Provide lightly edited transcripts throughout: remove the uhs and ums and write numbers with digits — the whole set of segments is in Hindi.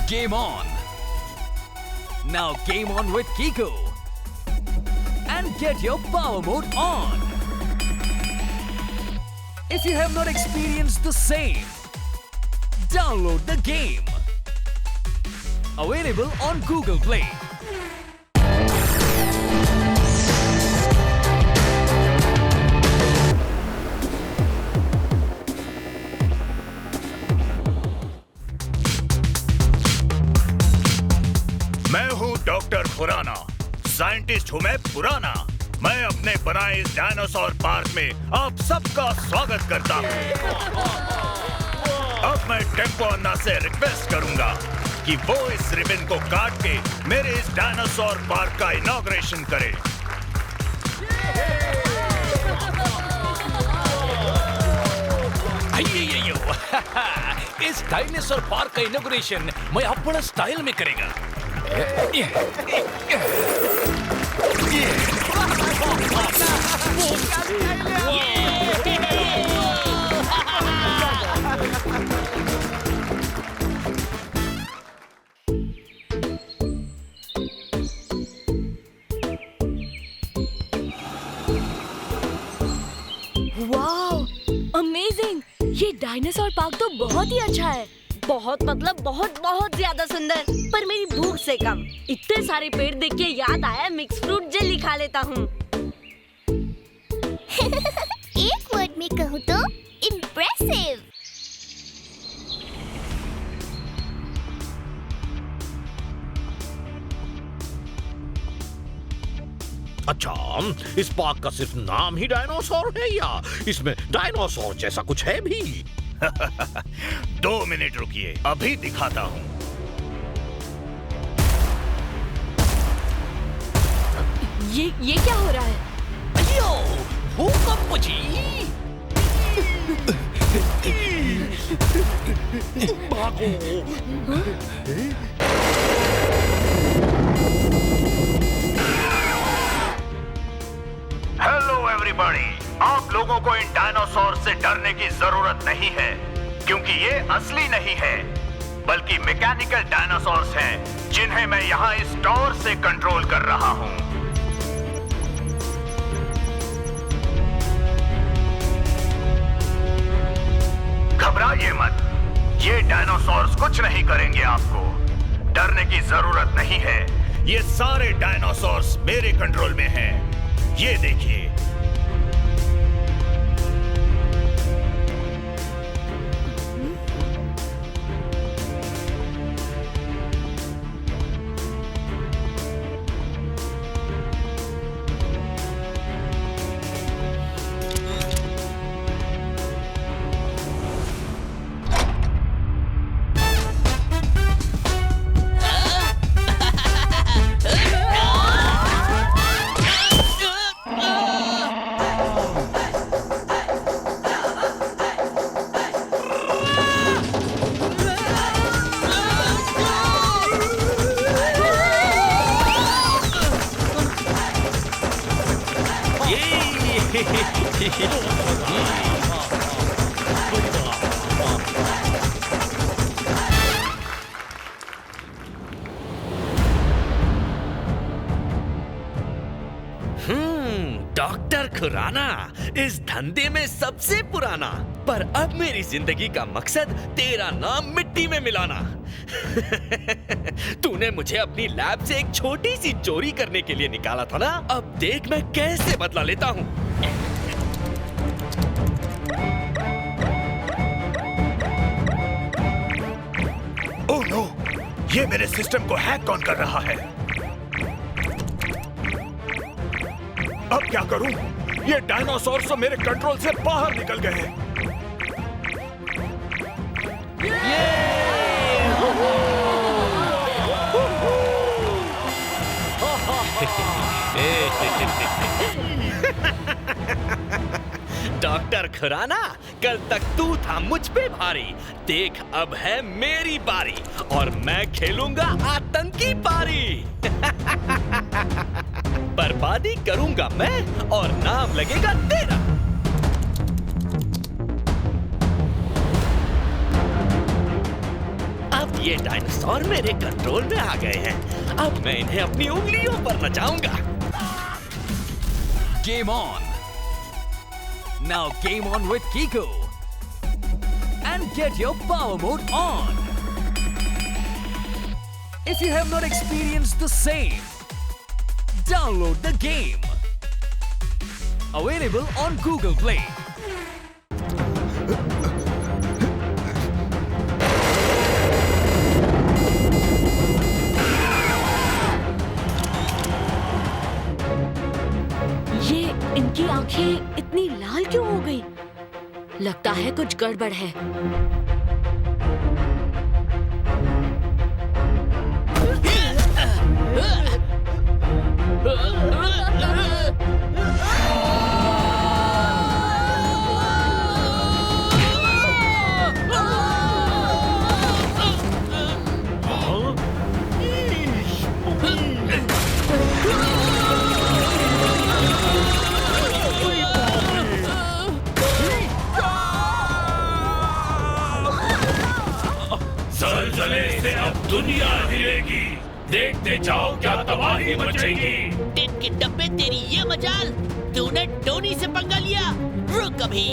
Game on! Now game on with Kiko and get your power mode on. If you have not experienced the same, download the game. Available on Google Play. मैं हूँ डॉक्टर खुराना, साइंटिस्ट हूँ मैं पुराना। मैं अपने बनाए इस डायनासोर पार्क में आप सबका स्वागत करता हूँ। अब मैं टेम्पो अन्ना से रिक्वेस्ट करूंगा कि वो इस रिबन को काट के मेरे इस डायनासोर पार्क का इनॉग्रेशन करे। इस डायनासोर पार्क का इनॉग्रेशन मैं अपना स्टाइल में करेगा। Wow, amazing! ये डायनासोर पार्क तो बहुत ही अच्छा है। बहुत मतलब बहुत बहुत ज्यादा सुंदर, पर मेरी भूख से कम। इतने सारे पेड़ देख के याद आया मिक्स फ्रूट जेली खा लेता हूँ। एक वर्ड में कहूँ तो इम्प्रेसिव। अच्छा, इस पार्क का सिर्फ नाम ही डायनासोर है या इसमें डायनासोर जैसा कुछ है भी? 2 मिनट रुकिए, अभी दिखाता हूँ। ये क्या हो रहा है? अयो, भूकंप जी! हेलो एवरीबॉडी, आप लोगों को इन डायनासोर से डरने की जरूरत नहीं है, क्योंकि ये असली नहीं है, बल्कि मैकेनिकल डायनासोर्स हैं, जिन्हें मैं यहाँ इस टॉवर से कंट्रोल कर रहा हूँ। घबराइए मत, ये डायनासोर्स कुछ नहीं करेंगे आपको। डरने की जरूरत नहीं है, ये सारे डायनासोर्स मेरे कंट्रोल में हैं। ये देखिए। डॉक्टर खुराना इस धंधे में सबसे पुराना, पर अब मेरी जिंदगी का मकसद तेरा नाम मिट्टी में मिलाना। तूने मुझे अपनी लैब से एक छोटी सी चोरी करने के लिए निकाला था ना, अब देख मैं कैसे बदला लेता हूँ। ओह नो, ये मेरे सिस्टम को हैक कौन कर रहा है? अब क्या करूं? ये डायनासोर तो मेरे कंट्रोल से बाहर निकल गए हैं। डॉक्टर खुराना, कल तक तू था मुझ पे भारी, देख अब है मेरी बारी और मैं खेलूंगा आतंकी पारी। बर्बादी करूंगा मैं और नाम लगेगा तेरा। अब ये डायनासोर मेरे कंट्रोल में आ गए हैं। अब मैं इन्हें अपनी उंगलियों पर नचाऊंगा। Game on! Now game on with Kiko! And get your power mode on! If you have not experienced the same, download the game. Available on Google Play. इनकी आंखें इतनी लाल क्यों हो गई? लगता है कुछ गड़बड़ है। ज़लज़ले से अब दुनिया हिलेगी। देखते जाओ क्या तबाही मचेगी। टिन के डब्बे तेरी ये मजाल, तूने टोनी से पंगा लिया। रुक अभी।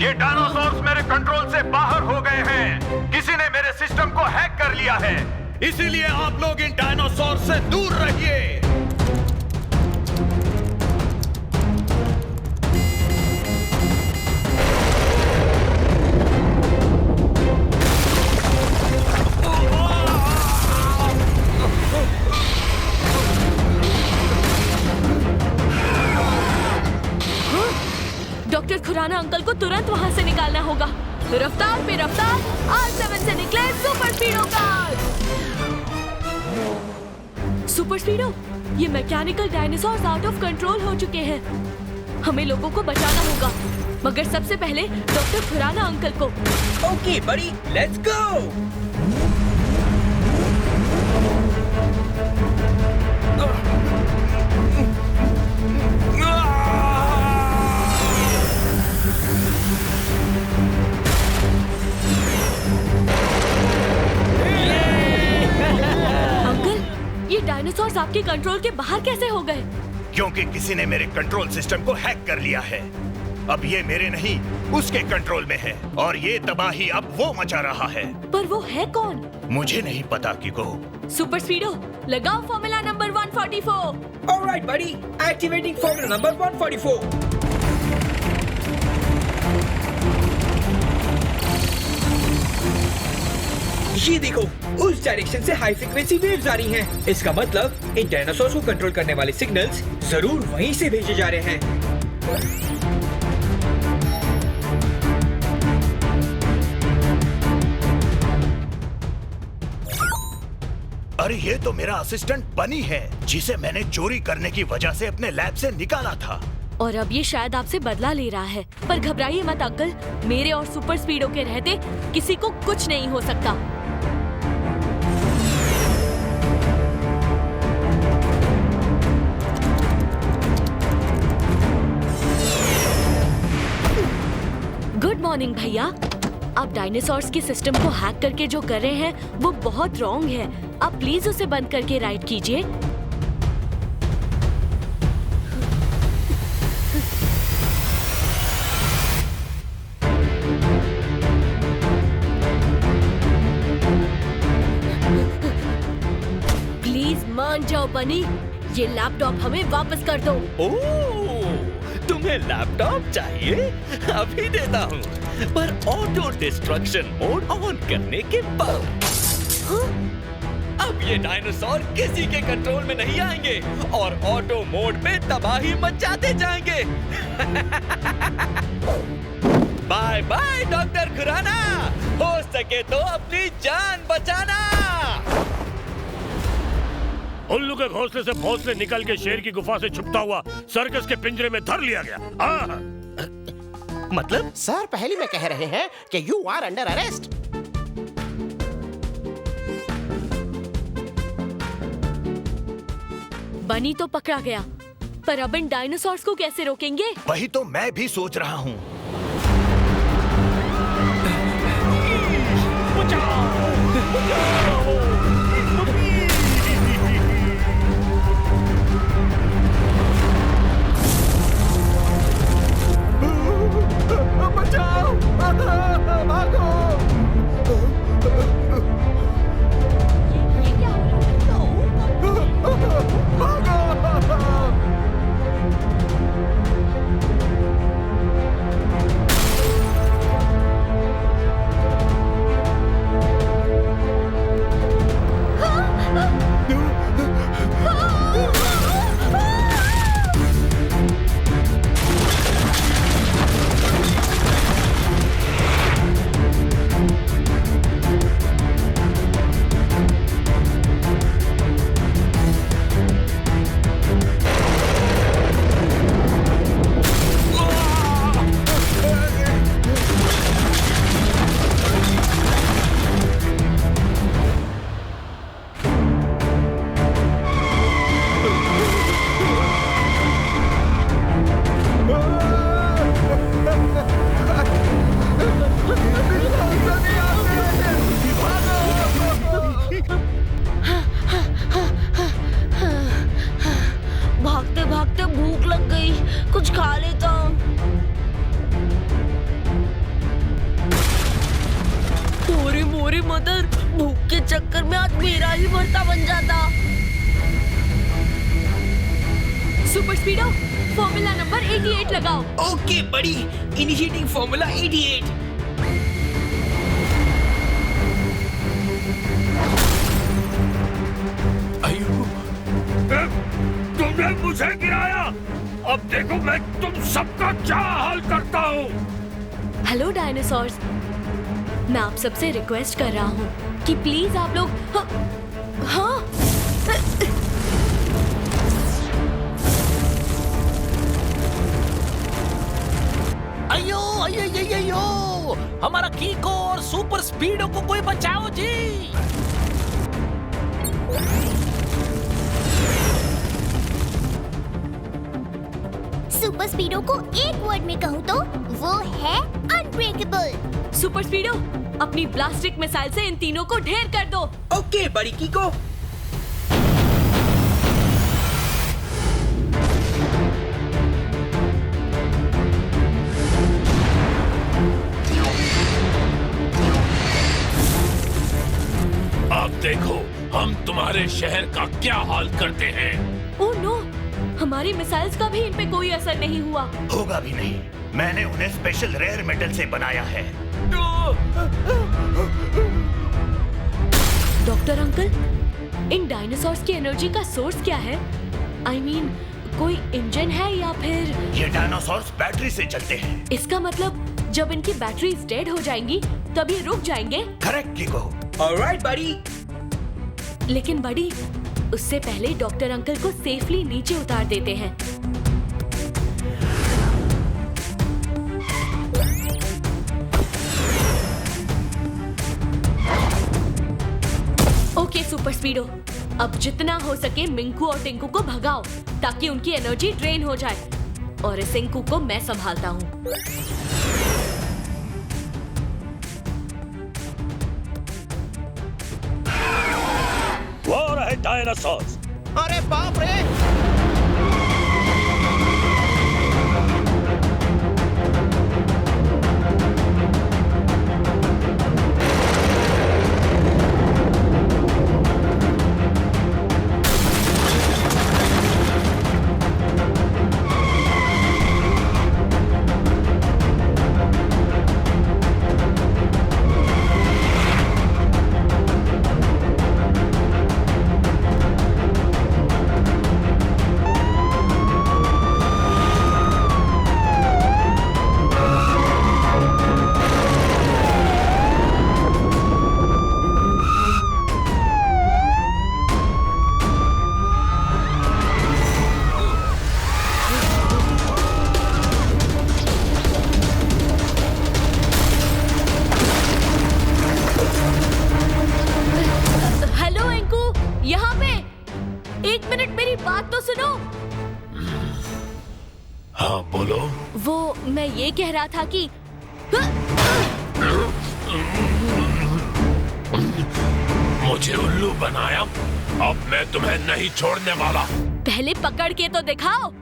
ये डायनासोर्स मेरे कंट्रोल से बाहर हो गए हैं। किसी ने मेरे सिस्टम को हैक कर लिया है। इसीलिए आप लोग इन डायनासोर से दूर रहिए। डॉक्टर खुराना अंकल को तुरंत वहाँ से निकालना होगा। रफ्तार पे रफ्तार, R7 से निकले सुपर स्पीडो कार्स। सुपर स्पीडो, ये mechanical dinosaurs out of control हो चुके हैं। हमें लोगों को बचाना होगा, मगर सबसे पहले डॉक्टर खुराना अंकल को। ओके बड़ी, लेट्स गो। डायनासोर्स आपके कंट्रोल के बाहर कैसे हो गए? क्योंकि किसी ने मेरे कंट्रोल सिस्टम को हैक कर लिया है। अब ये मेरे नहीं, उसके कंट्रोल में है और ये तबाही अब वो मचा रहा है। पर वो है कौन? मुझे नहीं पता किको। सुपर स्पीडो, लगाओ फॉर्मूला नंबर 144। ऑलराइट बडी, एक्टिवेटिंग फॉर्मूला नंबर 144। ये देखो, उस डायरेक्शन से हाई फ्रीक्वेंसी वेव्स आ रही हैं। इसका मतलब इन डायनासोर्स को कंट्रोल करने वाले सिग्नल्स जरूर वहीं से भेजे जा रहे हैं। अरे ये तो मेरा असिस्टेंट बनी है, जिसे मैंने चोरी करने की वजह से अपने लैब से निकाला था। और अब ये शायद आपसे बदला ले रहा है। पर घबराइए मत अंकल, मेरे और सुपर स्पीडो के रहते किसी को कुछ नहीं हो सकता। गुड मॉर्निंग भैया। आप डायनासोर्स के सिस्टम को हैक करके जो कर रहे हैं वो बहुत रॉन्ग है। आप प्लीज उसे बंद करके राइट कीजिए। प्लीज मान जाओ बनी, ये लैपटॉप हमें वापस कर दो। तुम्हें लैपटॉप चाहिए? अभी देता हूँ, पर ऑटो डिस्ट्रक्शन मोड ऑन करने के बाद। अब ये डायनासोर किसी के कंट्रोल में नहीं आएंगे और ऑटो मोड पे तबाही मचाते जाएंगे। बाय बाय डॉक्टर खुराना, हो सके तो अपनी जान बचाना। उल्लू के घोंसले से भोंसले निकल के शेर की गुफा से छुपता हुआ सर्कस के पिंजरे में धर लिया गया। मतलब सर, पहले में कह रहे हैं कि यू आर अंडर अरेस्ट। बनी तो पकड़ा गया, पर अब इन डायनासोर्स को कैसे रोकेंगे? वही तो मैं भी सोच रहा हूँ। ये क्या हो रहा है? भागते भागते भूख लग गई, कुछ खा लेता हूँ। मोरी मोरी मदर, भूख के चक्कर में आज मेरा ही भरता बन जाता। सुपर स्पीडो, फॉर्मूला नंबर 88 लगाओ। ओके बड़ी, इनिशिएटिंग फॉर्मूला 88। तुमने मुझे गिराया, अब देखो मैं तुम सबका क्या हाल करता हूँ। हेलो डायनासोर्स, मैं आप सबसे रिक्वेस्ट कर रहा हूँ कि प्लीज आप लोग हाँ अयो अयो अयो अयो, हमारा कीको और सुपर स्पीडो को कोई बचाओ जी। सुपर स्पीडो को एक वर्ड में कहूँ तो वो है अनब्रेकेबल। सुपर स्पीडो, अपनी ब्लास्टिक मिसाइल से इन तीनों को ढेर कर दो। ओके बड़ी कीको। अब देखो हम तुम्हारे शहर का क्या हाल करते हैं। ओह नो, हमारी मिसाइल्स का भी इन पे कोई असर नहीं हुआ। होगा भी नहीं, मैंने उन्हें स्पेशल रेयर मेटल से बनाया है। डॉक्टर अंकल, इन डायनासोर्स की एनर्जी का सोर्स क्या है? I mean, कोई इंजन है या फिर? ये डायनासोर्स बैटरी से चलते हैं। इसका मतलब जब इनकी बैटरीज डेड हो जाएंगी तब ये रुक जाएंगे। करेक्ट कीको। ऑलराइट बड़ी। लेकिन बड़ी, उससे पहले डॉक्टर अंकल को सेफली नीचे उतार देते हैं। ओके सुपर स्पीडो, अब जितना हो सके मिंकू और टिंकू को भगाओ ताकि उनकी एनर्जी ड्रेन हो जाए, और इस इंकू को मैं संभालता हूँ। वो रहे डायनासोर्स। अरे बाप रे! एक मिनट मेरी बात तो सुनो। हाँ बोलो। वो मैं ये कह रहा था कि मुझे उल्लू बनाया, अब मैं तुम्हें नहीं छोड़ने वाला। पहले पकड़ के तो दिखाओ।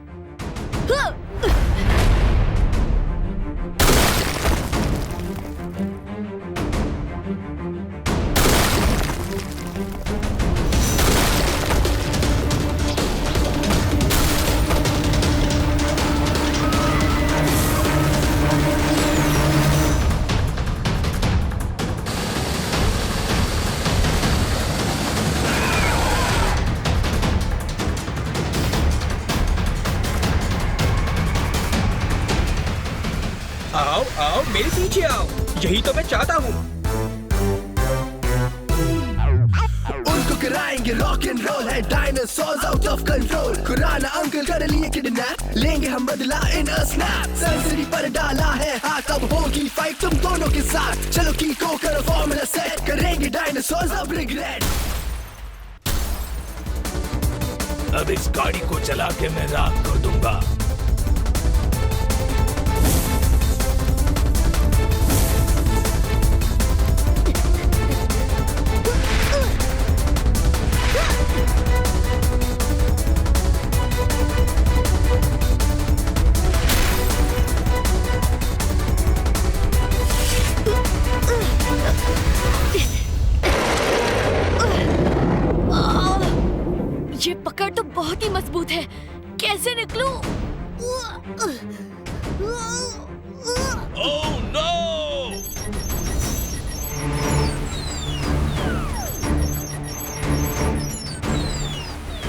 आओ आओ मेरे पीछे आओ, यही तो मैं चाहता हूँ। उनको कराएंगे रॉक एंड रोल, है dinosaurs out of control. Khurana uncle कर लिए किडनैप, लेंगे हम बदला इन अ स्नैप। सर्जरी पर डाला है हाथ, अब होगी फाइट तुम दोनों के साथ। चलो कीको करो फॉर्मूला सेट, करेंगे डायनासोर्स अब रिग्रेट। अब इस गाड़ी को चला के मैं राख कर दूंगा। ये पकड़ तो बहुत ही मजबूत है, कैसे निकलूं? Oh no!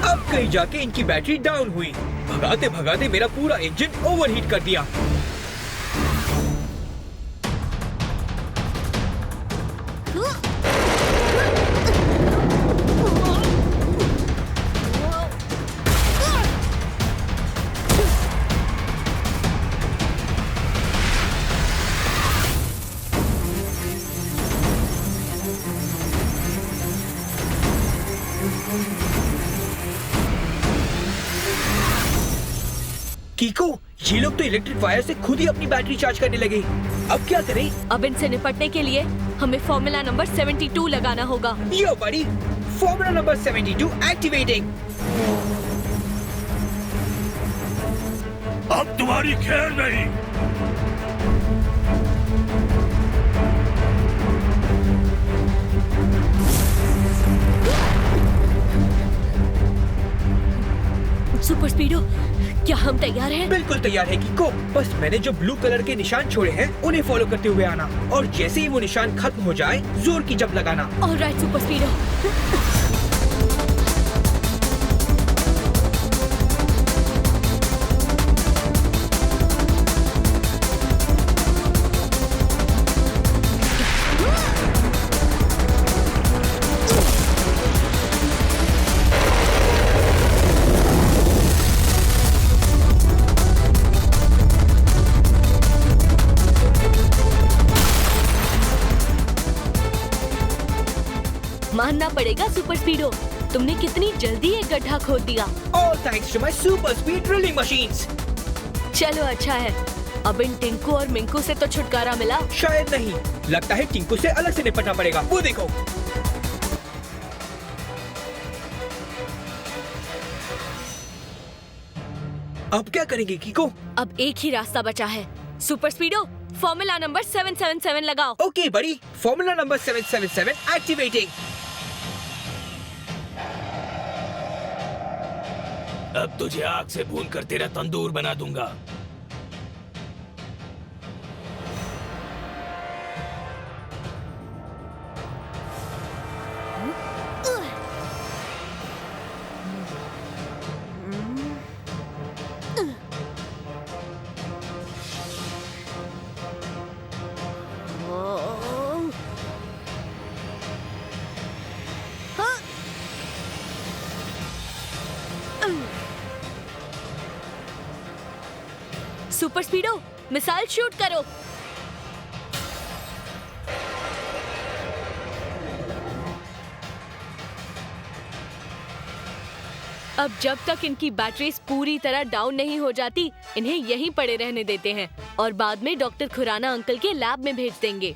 अब कहीं जाके इनकी बैटरी डाउन हुई। भगाते भगाते मेरा पूरा इंजन ओवरहीट कर दिया। कीको, ये लोग तो इलेक्ट्रिक वायर से खुद ही अपनी बैटरी चार्ज करने लगे। अब क्या करें? अब इनसे निपटने के लिए हमें फॉर्मूला नंबर 72 लगाना होगा। यो बड़ी, फॉर्मूला नंबर 72 एक्टिवेटिंग। अब तुम्हारी खैर नहीं। सुपर स्पीडो, क्या हम तैयार हैं? बिल्कुल तैयार है कीको। बस मैंने जो ब्लू कलर के निशान छोड़े हैं उन्हें फॉलो करते हुए आना, और जैसे ही वो निशान खत्म हो जाए जोर की जंप लगाना। Alright super स्पीडो। मानना पड़ेगा सुपर स्पीडो, तुमने कितनी जल्दी एक गड्ढा खोद दिया। All thanks to my super speed drilling machines। चलो अच्छा है, अब इन टिंकू और मिंकू से तो छुटकारा मिला। शायद नहीं, लगता है टिंकू से अलग से निपटना पड़ेगा। वो देखो। अब क्या करेंगे कीको? अब एक ही रास्ता बचा है। सुपर स्पीडो, फॉर्मूला नंबर 777 लगाओ। ओके बड़ी, फॉर्मूला नंबर 777 एक्टिवेटिंग। अब तुझे आग से भून कर तेरा तंदूर बना दूंगा। सुपर स्पीडो, मिसाइल शूट करो। अब जब तक इनकी बैटरीज पूरी तरह डाउन नहीं हो जाती, इन्हें यहीं पड़े रहने देते हैं और बाद में डॉक्टर खुराना अंकल के लैब में भेज देंगे।